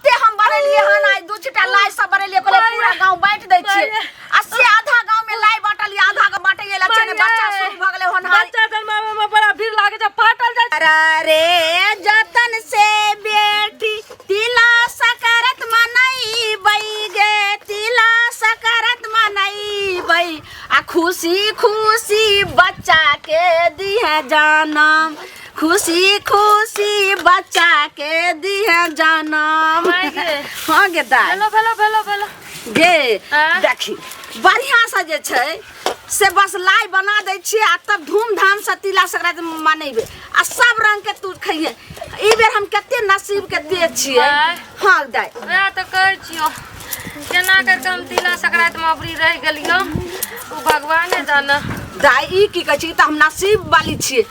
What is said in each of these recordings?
ते हम बनेलिए हन आई दू छिटा लाई सब बनेलिए कहले पूरा गांव बांट दै छिए अस्सी आधा गांव में लाई बाटलिए आधा के बाटइए लछे ने बच्चा शुरू भ गेले हन बच्चा जन्म में बड़ा भीड़ लागे जा फाटल जा अरे जतन से बेटी तिला सकरत मनई बई गे तिला सकरत मनई बई आ खुशी खुशी बच्चा के दी है जन्म खुशी खुशी बच्चा के दी है जन्म हाँ गे दाई भेलो गे देखी बढ़िया से जे छै से बस लाई बना दै छिए आ तब धूमधाम से तिला संक्रांति मनेबे आ सब रंग के तू खइए ई बेर हम कते नसीब के दे छिए हाँ दाई वएह त कहै छियो केना कर हम तिला संक्रांति में अबरी रह गेलियो ओ भगवाने जाने दाई ई की कहै छी त हम नसीब वाली छिए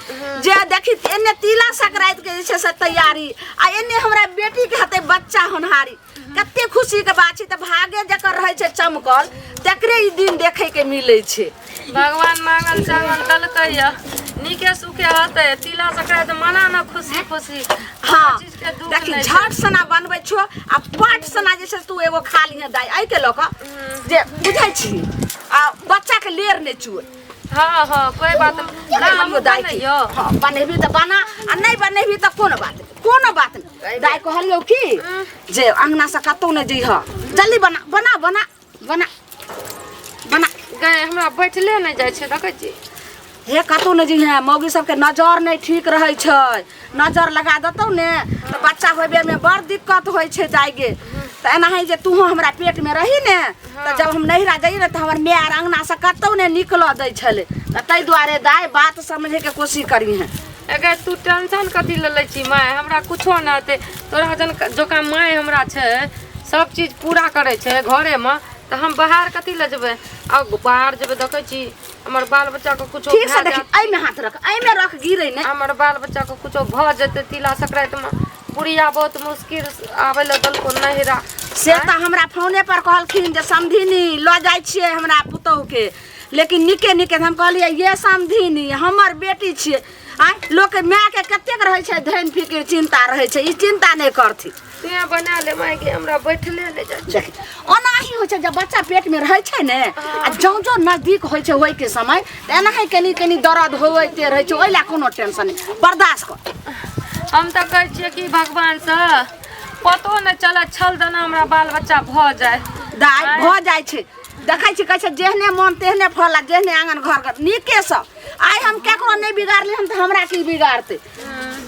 जे देखी एने तिला संक्रांति के जे छै से तैयारी आ एने हमरा बेटी के हते बच्चा होनहारी कते खुशी के बात छै त भागे जकर रहै छै चमकल तकरे ई दिन देखे के मिलै छै भगवान मांगल चांगल दलकै या नीके सुखे हते तिला संक्रांति मना न खुशी खुशी हाँ देखी झट सना बनबै छो आ पाट सना जे छै तू एगो खा लिहे दाई आई के लोक जे बुझै छी आ बच्चा के लेर ने चुए हाँ कोई बात नहीं हम दाई की हां बनेबी त बना आ नहीं बनेबी त कोनो बात नहीं दाई कहलियो की जे अंगना से कतौ ने जइह जल्दी बना गए हमरा बैठले नहीं जाय छै देखै छी हे कतौ ने जइह मौगी सब के नजर नहीं ठीक रहै छै नजर लगा दतौ ने त बच्चा होबे में बड़ दिक्कत होय छै दाई गे त एना है जे तू हमरा पेट में रही ने त जब हम नहिरा जाई ने त हमर मेयर अंगना से कतौ ने निकल दै छले त तै दुआरे दाई बात समझे के कोशिश करी है अगर तू टेंशन कथी ले छी माय हमरा कुछो ना ते तोरा जन जोका माय हमरा छै सब चीज पूरा करे छै घरे में त हम बाहर कथी ले जेबे आ बाहर जेबे देखै छी हमर बाल बच्चा को कुछो ठीक से देखी आई में हाथ रख आई में रख गिरे ने हमर बाल बच्चा को कुछो भ जते तिला संक्रांति में बुढ़िया बहुत मुश्किल आवे ल दल को नहिरा से त हमरा फोने पर कहलखिन जे समधिनी ल जाय छिए हमरा पुतौ के लेकिन निके हम कहलिए ये समधिनी हमर बेटी छिए आ लोग के माय के कते रहे छै धन फिक्र चिंता रहे छै ई चिंता नहीं करथि ते बना ले माय के हमरा बैठले ले जा देख ओनाही होय छै जब बच्चा पेट में रहे छै ने आ जो नजदीक होय छै होय के समय त एना है कनी दर्द होइते रहे छै ओइला कोनो टेंशन नहीं बर्दाश्त कर हम त कहै छिए कि भगवान से पतो न चला छल दना हमरा बाल बच्चा भ जाय दाई भ जाय छै देखै छी कहै छै जेहने मन तेहने फला जेहने आंगन घर नीके से आई हम केकरो नहीं बिगाड़ले हम त हमरा की बिगाड़ते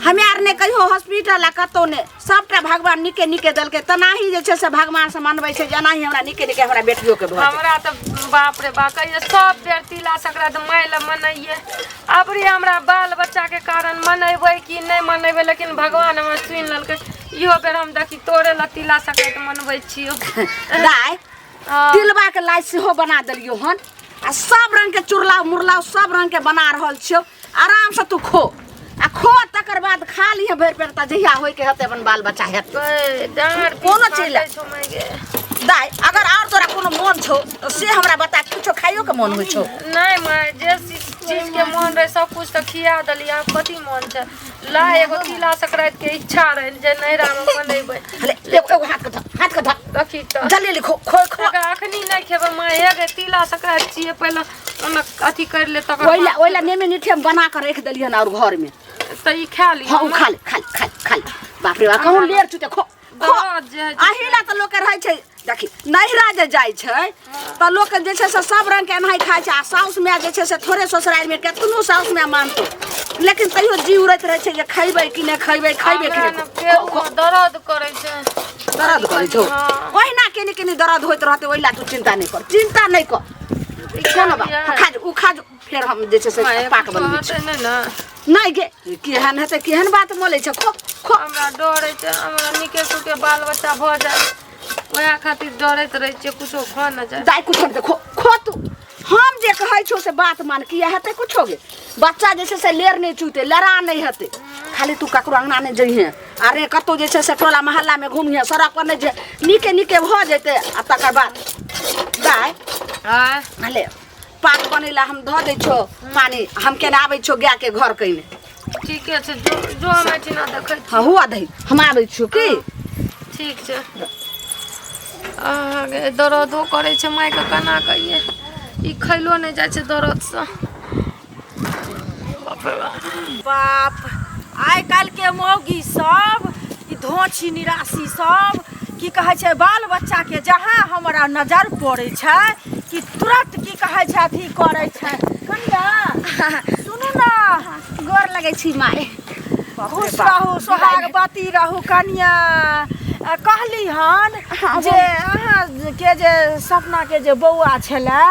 हमे आर ने कहियो हॉस्पिटल आ कतो ने सबटा भगवान निके दल के तनाही जे छै से भगवान से मनबै छै जना ही हमरा निके हमरा बेटियो के भऽ हमरा त बाप रे बा कहिए सब बेर तिला संक्रांति माइल मनइए अबरी हमरा बाल बच्चा के कारण मनैबै कि नहीं मनैबै लेकिन भगवान हमर सुन ललकै इहो बेर हम देखी तोरे ल तिला संक्रांति मनबै छियो दाई तिलबा के लाई सेहो बना देलियो हन आ सब रंग के चुरला मुरला सब रंग के बना रहल छियो आराम से तू खो आ खो तकर बाद खा लिहे भर पेट त जहिया होय के हते अपन बाल बच्चा हेतै कोनो चीज दाई अगर और तोरा कोनो मन छौ तो से हमरा बता कुछो खाइयो के मन होय छौ नहीं माय जे चीज के मन रहे सब कुछ त खिया दलिया कथी मन छै ला एगो तिला संक्रांति के इच्छा रहे जे नहिरा में मनैबै एगो हाथ के ध देखी त जल्दी खो अखनी नहीं खेबे माय हे तिला संक्रांति छिए पहले ओना अथी कर ले तकर ओइला नेमे निठे बना कर रख देलियन और घर में त ई खा ली हां खा ले बाप रे बा कहूं लेर चुते खो आहिला त लोग के रहै छै देखी नहिरा जे जाय छै त लोग के जे छै से सब रंग के एनाही खाय छै आ साउस में जे छै से थोड़े ससुराल में केतनो साउस में मानतो लेकिन तइयो जीव उड़ैत रहै छै जे खइबै कि नहीं खइबै कि दर्द करे छै ओहिना केनी दर्द होइत रहते ओइला तू चिंता नहीं कर कोनो बात खा जो फिर हम जे छै से पाक बनबै छै नहीं गे केहन हेते केहन बात बोले छै खो हमरा डरै छै हमरा निके सुके बाल बच्चा भ जाय ओया खातिर डरैत रहै छै कुछो खा न जाय दाई कुछो खो तू हम जे कहै छौ से बात मान किया हेते कुछो गे बच्चा जे छै से लेर नहीं चुते लड़ा नहीं हेते खाली तू ककरो अंगना नहीं जइहे अरे कतो जे छै से टोला मोहल्ला में घूमिहे सड़क पर नहीं जे निके भ जेते आ तकर बाद दाई ले पाक बनेला हम ध दै छो पानी हम केना आबै छो गाय के घर कइने ठीके छै जो हम एठिना देखै छी हां हुआ दही हम आबै छो की ठीक छै आगे दर्दो करे छै माय के केना कहिए ई खैलो नहीं जाय छै दर्द से बाप आइ काल्हि के मौगी सब ई धोछी निराशी सब की कहै छै बाल बच्चा के जहाँ हमरा नजर पड़ै छै कि तुरंत की कहै छै अथी करै छै कनिया सुनू ना गोर लगै छी माय खुश रहू सोहागवती रहू कनिया कहली हन जे अहाँ के जे सपना के जे बौआ छलै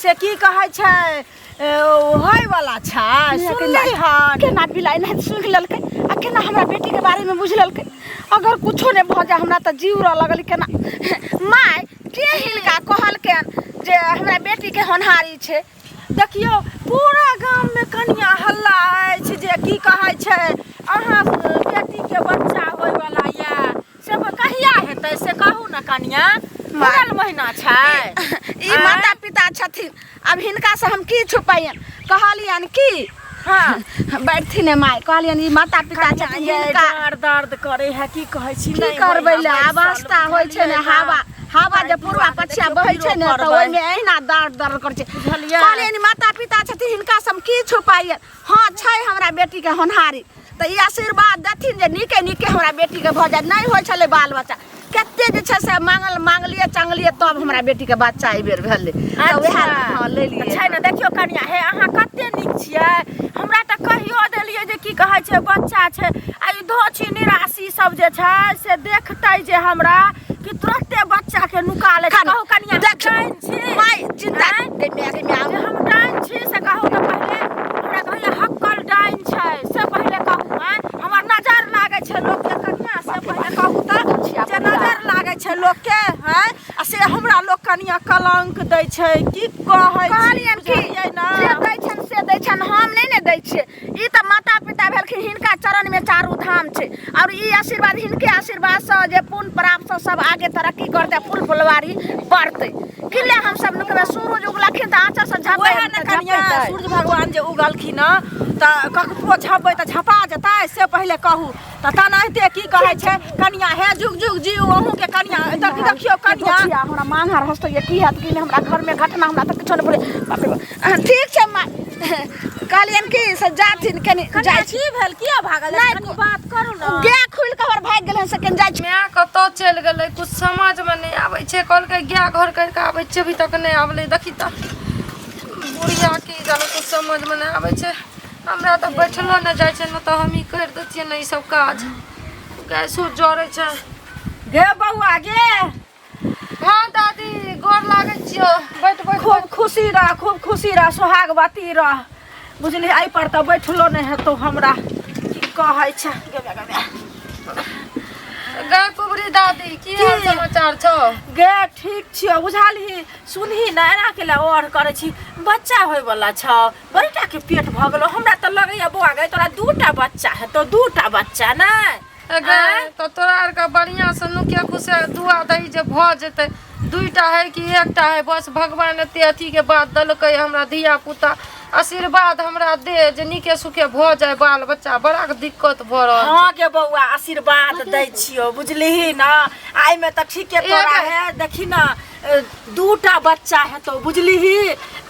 से की कहै छै होय वाला छै सुनली हन केना बिलाई नहीं सुन ललकै आ केना हमरा बेटी के बारे में बुझ ललकै अगर कुछो नहीं भ जा हमरा त जीव रह लगल केना माय के हिनका कहलकै जे हमरा बेटी के होनहारी छै देखियो पूरा गांव में कनिया हल्ला अछि जे की कहै छै अहाँ बेटी के बच्चा होय वाला या से कहिया हेतै से कहू ना कनिया पूरा महीना छै ई माता पिता छथिन अब हिनका से हम की छुपाइयन कहलियन की हां बैठथिन माय कहलियन ई माता पिता छथिन हिनका दर्द करे है की कहै छी की करबै ले अवस्था होय छै ने हवा जे पूर्वा पछिया बहै छै ने त ओइ में एहिना दर्द कर छै कहलियन माता पिता छथिन हिनका से हम की छुपाइयन हां छै हमरा बेटी के होनहारी त ई आशीर्वाद देथिन जे नीके नीके हमरा बेटी के भ जाय नहीं होय छले बाल बच्चा कते जे छै से मांगलिए चांगलिए तब हमरा बेटी के बच्चा ई बेर भेलै त ओहे हां ले लिए छै ना देखियो कनिया हे अहाँ कते नीक छियै हमरा त कहियो देलिए जे की कहै छै बच्चा छै आ ई धोछी निराशी सब जे छै से देखतै जे हमरा कि तुरंते बच्चा के नुका ले कहू कनिया डाइन छी माय चिंता जे हम डाइन छी से कहू त पहिले हमरा कहिया हक्कल डाइन छै से पहिले कहू हमर नजर लागे छै लोग के कनिया से पहिले कहू त जे नजर लागे छै लोग के हैं आ से हमरा लोग कनिया कलंक दै छै की कहै कहलियन की ना जे दै छन हम नहीं ने दै छियै ई त माता पिता भेलखिन हिनका चरण में चारू धाम छै और ई आशीर्वाद हिनके आशीर्वाद से जे पुण्य प्राप्त से सब आगे तरक्की करते फूल फुलवारी बढ़ते किले हम सब नुकबे सूरज उगलखिन त आंचल से झपे ओहे न कनिया सूरज भगवान जे उगलखिन त ककरो झपबै त झपा जतै से पहिले कहू त तनाहिते की कहै छै कनिया हे जुग जुग जीव अहू के कनिया देखियो कनिया हमरा मांगर हस्त ये की हाथ की हमरा घर में घटना हमरा त किछो नहीं बोले बाप रे ठीक छै माय कहलियन की से जाथिन कनी जाय छी भेल किया भागल कनी बात करू ना गे खुल के और भाग गेलन से कन जाय छी मैं कतो चल गेलै कुछ समझ में नहीं आबै छै कल के गया घर कर के आबै छै अभी तक नहीं आबले देखी त बुढ़िया की जानो कुछ समझ में नहीं आबै छै हमरा त बैठलो न जाय छै न त हम ही कर देतिए न ई सब काज गैसो जोरे छै गे बौआ गे हां दादी गोर लागै छियो बैठ खूब खुशी रह सोहागवती रह बुझली आई पर त बैठलो नहीं हेतो हमरा की कहै छै गे कुबरी दादी की हाल समाचार छौ गे ठीक छियो बुझाली सुनही ना एना के ला और करे छी बच्चा होय वाला छ बड़का के पेट भ गेलो हमरा त लगैया बुआ गे तोरा दूटा बच्चा है तो दूटा बच्चा ना गे तो तोरा आर का बढ़िया से नुकिया खुशे दुआ दही जे भ जेते दुईटा है कि एकटा है बस भगवान एते अथी के बात दलकै हमरा धिया पुता आशीर्वाद हमरा दे जे नीके सुखे भ जाय बाल बच्चा बड़ा दिक्कत भ रहल हां के बौआ आशीर्वाद दै छियो बुझलिही ना आइ में त ठीके तोरा है देखी ना दूटा बच्चा है तो बुझलिही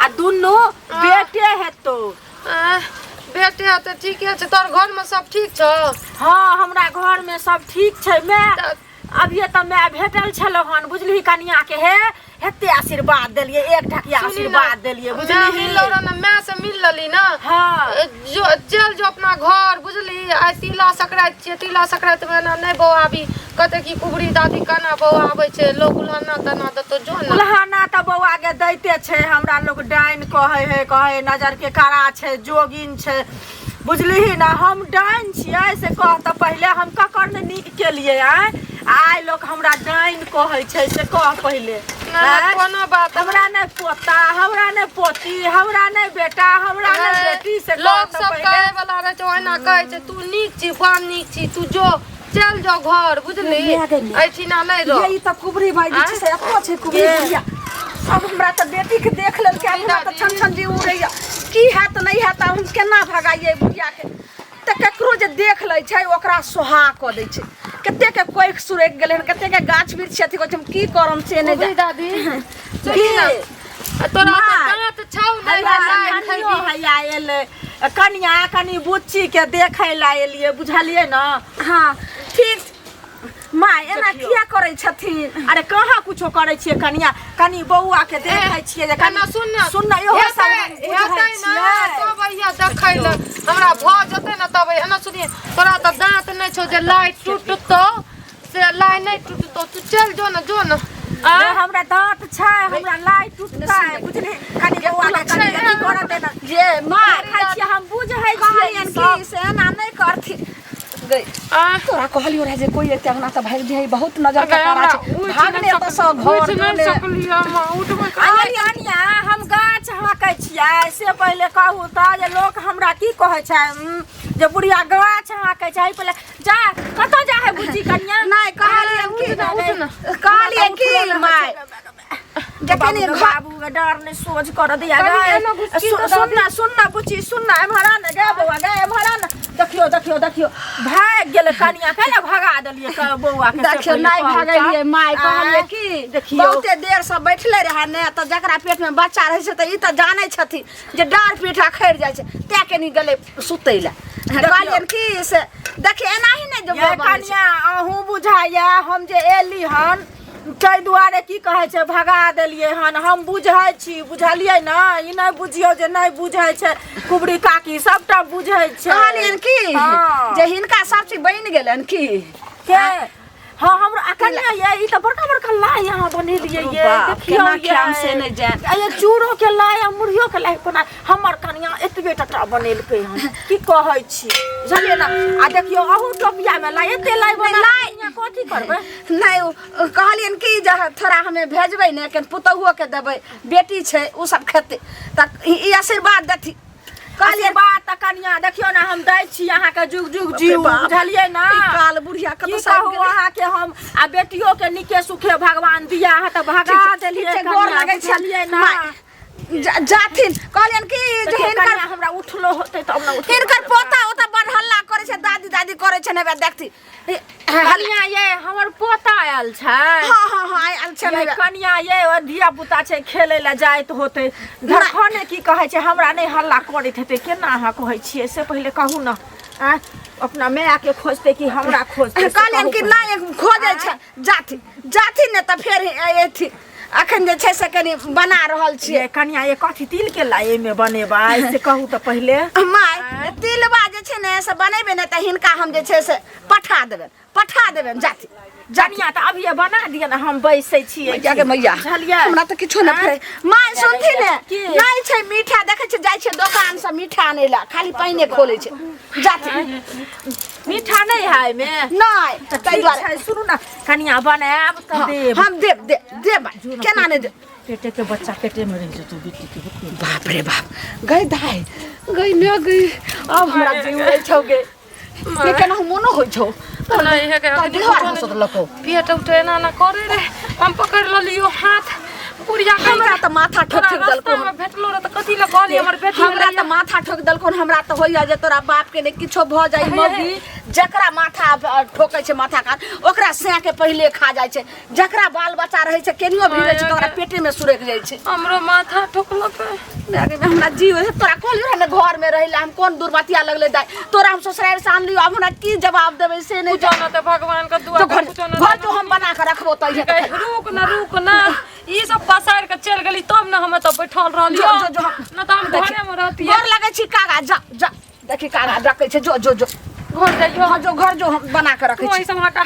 आ दुनो बेटे है तो बेटे त ठीके छै तोर घर में सब ठीक छौ हां हमरा घर में सब ठीक छै मैं अभी त मैं भेटल छलो हन बुझलिही कनिया के हे हेते आशीर्वाद देलिए एक ढकिया आशीर्वाद देलिए बुझलिही मिललो ना मैं से मिल लली ना हां जो चल जो अपना घर बुझली आ तिला संक्रांति छै तिला संक्रांति में ना नहीं बौआबी कते की कुबरी दादी काना बौआ आबै छै लोग उलहना तना त तो जो ना उलहना त बौआ के दैते छै हमरा लोग डाइन कहे नजर के कारा छै जोगिन छै बुझलिही ना हम डाइन छियै से कह त पहिले हम ककर ने नीक के लिए आइ लोग हमरा डाइन कहै छै से कह पहिले कोनो बात हमरा ने पोता हमरा ने पोती हमरा ने बेटा हमरा ने बेटी से लोग सब कहे वाला रहे छै ओना कहे छै तू नीक छी बड़ नीक छी तू जो चल जो घर बुझली ऐठिना नहीं रह ये त कुबरी भाई जी से अपो छै कुबरी बुढ़िया अब हमरा त बेटी के देख लेल के हमरा त छन जी उड़ैया की हैत नहीं हैत हम केना भगाइए बुढ़िया के त ककरो जे देख लै छै ओकरा सोहा क दै छै कते के कोई सुरेक गेले कते के गाछ वृक्ष अथी को की करम से ने ओबे दादी की तोरा दांत छौ कनियो हैया एले कनिया कनी बुच्ची के देखै ला एलिए बुझलिए न। हां ठीक माय एना किया करै छथिन। अरे कहाँ कुछो करै छियै कनिया कनी बौआ के देखै छियै जे कना सुन इहो सब हेतै ना तब भैया देखै ल हमरा भ जतै न तब एना सुनिए तोरा त दांत नै छौ जे लाइट टूटतो से लाइट नै टूटतो तू चल जो न हमरा दांत छै हमरा लाइट टूटता है बुझली कनी बौआ के कनी अथी करत है न जे माय खाइ छियै हम बुझै कहलियन छियै कि से एना नै करथि गई तोरा कहलियो रहे जे कोई एते अंगना त भाग जाई बहुत नजर के तारा छै भागने त सब घर नै सकलिया मां उठबै कनिया हम गाछ हाकै छियै से पहिले कहू त जे लोक हमरा की कहै छै जे बुढ़िया गाछ हाकै छै पहिले जा कतौ जा है बुच्ची कनिया नै कहलियन कि माय जखनी बाबू के डर ने सोच कर दिया गए सुनना बुच्ची सुनना एम्हरा न गे बौआ गे एम्हरा न देखियो भाग गेल कनिया केना भगा देलिए बौआ के देखियो नै भागलिए माय कहलिए कि बहुते देर से बैठले रहे ने त जकरा पेट में बच्चा रहे छै त ई त जानै छथि जे डार पीठा खैर जाय छै ते के नि गेले सुतै ला कहलियन कि से देखि एना ही नै जे कनिया अहू बुझाया हम जे एली हन तै दुआरे की कहै छै भगा देलिए हन हम बुझै छी बुझलिए न ई नै बुझियो जे नै बुझै छै कुबरी काकी सबटा बुझै छै। कहलियन कि जे हिनका सब चीज बनि गेलन की के हां हमरा कनिया ये ई त बड़का लाई यहां बनेलिए ये देखियो केना से नै जाय ये चूड़ो के लाई आ मुड़ियो के लाई बना हमर कनिया एतबे टटा बनेलकै हन की कहै छी बुझलिए ना आ देखियो अहू टोपिया में लाई एते लाई बना कनिया कथि करबै नै कहलियन कि जे थोड़ा हमें भेजबै ने के पुतहुओ के देबै बेटी छै उ सब खेतै त ई आशीर्वाद देथि कहलिए बात त कनिया देखियो ना हम दै छी अहाँ के जुग जुग जीव बुझलिए ना काल बुढ़िया कत से अहाँ के हम आ बेटियो के निके सुखे भगवान दिया है त भगा देलिए गोर लगै छलिए ना जाथिन कहलियन कि जे हिनकर हमरा उठलो होतै त हमरा उठ हिनकर पोता ओता बड़ हल्ला करे छै दादी करे छै ने देखथि कनिया ये हमर पोता आयल छै हां आयल छै कनिया ये धिया पुता छै खेले ला जाइत होतै धरखने की कहै छै हमरा नै हल्ला करैत हेतै केना अहाँ कहै छियै से पहिले कहू न अपना माय के खोजते कि हमरा खोजते कहलियन कि नै खोजै छै जाथि ने त फेर एथि अखन जे छै से कनी बना रहल छियै कनिया ये कथि तिल के लाए में बनेबा से कहू त पहिले माय तिलबा जे छै ने से बनेबे ने त हिनका हम जे छै से पठा देबन जाथि जनिया त अभी बना दिय ना हम बैसै छियै के मैया हमरा त किछो न फरे माय सुनथि ने नै छै मीठा देखै छै जाय छै दुकान से मीठा आनै ला खाली पाइने खोलै छै जाथि मीठा नै है में नै तै दुआरे सुनु ना कनिया बनाब त देब हम देब केना नै दे पेटे के बच्चा पेटे में रह जतो बेटी के बाप रे बाप गई दाई गई न गई अब हमरा जीव होय छौ गे के केना मोनो होय छौ नै हे के पेट उठे ना करे रे हम पकड़ लियो हाथ बुढ़िया हमरा त माथा ठोक देलको हम भेटलो रे त कथि ल कहली हमर बेटी हमरा त माथा ठोक देलको हमरा त होइया जे तोरा बाप के ने किछो भ जाई मगी जकरा माथा ठोकै छै माथा कान ओकरा से के पहिले खा जाय छै जकरा बाल बच्चा रहै छै केनियो भिड़ै छै तोरा पेटे में सुरेक जाय छै हमरो माथा ठोकलक लागे में हमरा जीव है तोरा कहलियो रे घर में रहिला हम कोन दुर्बतिया लगले दाई तोरा हम ससुराल से आनलियो अब हमरा की जवाब देबै से नै जानो त भगवान का दुआ घर जो हम बना के रखबो त रुक ना ई सब पसार के चल गेली तब न हम त बैठल रहलियो न त हम घरे में रहती घर लगे छी कागा जा देखि कागा रखै छै जो घर जाइयो जो घर जो हम बना के रखै छी कोई सब हटा